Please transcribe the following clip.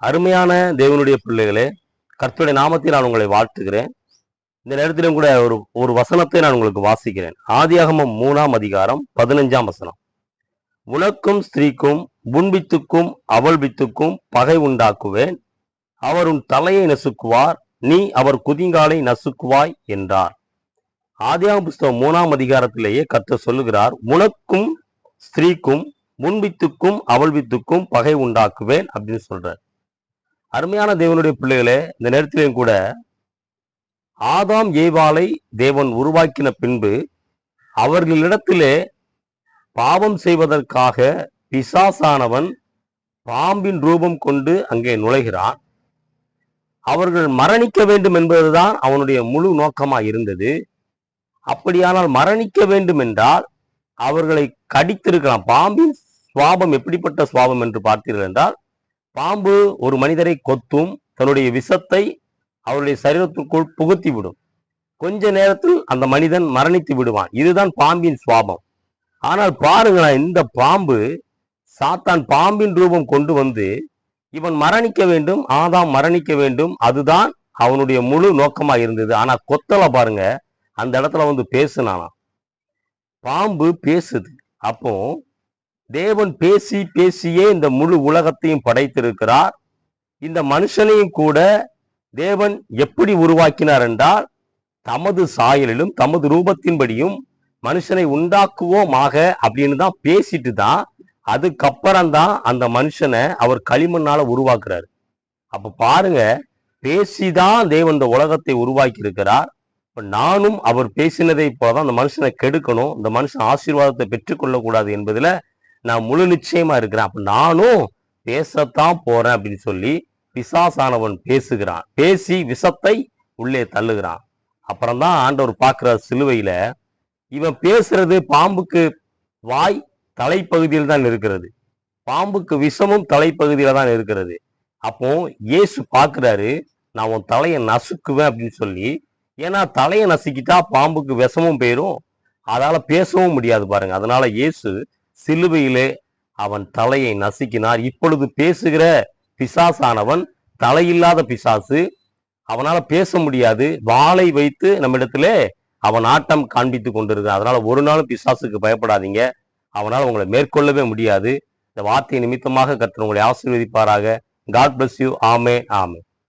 அருமையான தேவனுடைய பிள்ளைகளே, கர்த்தருடைய நாமத்தில் நான் உங்களை வாழ்த்துகிறேன். இந்த நேரத்திலும் கூட ஒரு வசனத்தை நான் உங்களுக்கு வாசிக்கிறேன். ஆதியாகமம் 3ஆம் அதிகாரம் 15ஆம் வசனம். உனக்கும் ஸ்திரீக்கும் உன் வித்துக்கும் அவள் வித்துக்கும் பகை உண்டாக்குவேன். அவர் உன் தலையை நசுக்குவார், நீ அவர் குதிங்காலை நசுக்குவாய் என்றார். ஆதியாகம புஸ்தகம் 3ஆம் அதிகாரத்திலேயே கர்த்தர் சொல்லுகிறார், உனக்கும் ஸ்திரீக்கும் உன் வித்துக்கும் அவள் வித்துக்கும் பகை உண்டாக்குவேன் அப்படின்னு சொல்றார். அருமையான தேவனுடைய பிள்ளைகளே, இந்த நேரத்திலேயும் கூட ஆதாம் ஏவாளை தேவன் உருவாக்கின பின்பு அவர்களிடத்திலே பாவம் செய்வதற்காக பிசாசானவன் பாம்பின் ரூபம் கொண்டு அங்கே நுழைகிறான். அவர்கள் மரணிக்க வேண்டும் என்பதுதான் அவனுடைய முழு நோக்கமாக இருந்தது. அப்படியானால் மரணிக்க வேண்டும் என்றால் அவர்களை கடித்திருக்கலாம். பாம்பின் சுவாபம் எப்படிப்பட்ட சுவாபம் என்று பார்த்தீர்கள் என்றால், பாம்பு ஒரு மனிதரை கொத்தும், தன்னுடைய விஷத்தை அவருடைய சரீரத்திற்குள் புகுத்தி விடும். கொஞ்ச நேரத்தில் அந்த மனிதன் மரணித்து விடுவான். இதுதான் பாம்பின் சுவாபம். ஆனால் பாருங்களேன், இந்த பாம்பு சாத்தான் பாம்பின் ரூபம் கொண்டு வந்து இவன் மரணிக்க வேண்டும், ஆதாம் மரணிக்க வேண்டும், அதுதான் அவனுடைய முழு நோக்கமா இருந்தது. ஆனா கொத்தல பாருங்க, அந்த இடத்துல வந்து பேசுனானா. பாம்பு பேசுது. அப்போ தேவன் பேசி பேசியே இந்த முழு உலகத்தையும் படைத்திருக்கிறார். இந்த மனுஷனையும் கூட தேவன் எப்படி உருவாக்கினார் என்றால், தமது சாயலிலும் தமது ரூபத்தின்படியும் மனுஷனை உண்டாக்குவோமாக அப்படின்னு தான் பேசிட்டு தான் அதுக்கப்புறம் தான் அந்த மனுஷனை அவர் களிமண்ணால உருவாக்குறாரு. அப்ப பாருங்க, பேசிதான் தேவன் இந்த உலகத்தை உருவாக்கி இருக்கிறார். இப்ப நானும் அவர் பேசினதை போலதான் அந்த மனுஷனை கெடுக்கணும், இந்த மனுஷன் ஆசீர்வாதத்தை பெற்றுக்கொள்ளக்கூடாது என்பதுல நான் முழு நிச்சயமா இருக்கிறேன். அப்ப நானும் பேசத்தான் போறேன் அப்படின்னு சொல்லி பிசாசானவன் பேசுகிறான். பேசி விஷத்தை உள்ளே தள்ளுகிறான். அப்புறம்தான் ஆண்டவர் பார்க்கிற சிலுவையில, இவன் பேசுறது பாம்புக்கு வாய் தலைப்பகுதியில் தான் இருக்கிறது, பாம்புக்கு விஷமும் தலைப்பகுதியில தான் இருக்கிறது. அப்போ இயேசு பார்க்கிறாரு, நான் உன் தலையை நசுக்குவேன் அப்படின்னு சொல்லி. ஏன்னா தலையை நசுக்கிட்டா பாம்புக்கு விஷமும் போயிரும், அதால பேசவும் முடியாது பாருங்க. அதனால இயேசு சிலுவையிலே அவன் தலையை நசுக்கினார். இப்பொழுது பேசுகிற பிசாசானவன் தலையில்லாத பிசாசு, அவனால பேச முடியாது. வாளை வைத்து நம்மிடத்திலே அவன் ஆட்டம் காண்பித்து கொண்டிருக்கிறான். அதனால ஒரு நாளும் பிசாசுக்கு பயப்படாதீங்க, அவனால் உங்களை மேற்கொள்ளவே முடியாது. இந்த வார்த்தை நிமித்தமாக கர்த்தர் உங்களை ஆசீர்வதிப்பாராக. God bless you. Amen, amen.